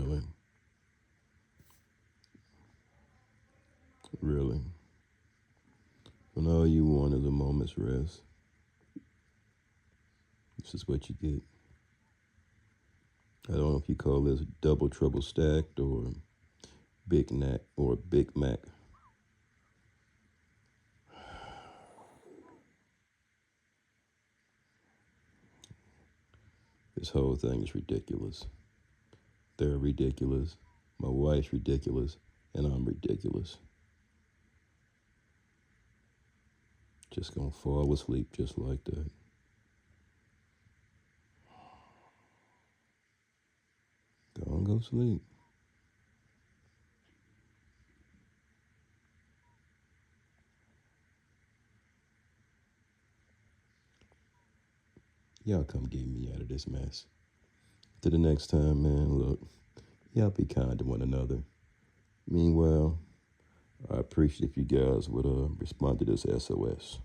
Really? Really? When all you want is a moment's rest, this is what you get. I don't know if you call this double trouble stacked or Big Mac or Big Mac. This whole thing is ridiculous. They're ridiculous. My wife's ridiculous. And I'm ridiculous. Just gonna fall asleep just like that. Don't go sleep. Y'all come get me out of this mess. Till the next time, man, look, y'all be kind to one another. Meanwhile, I appreciate if you guys would respond to this SOS.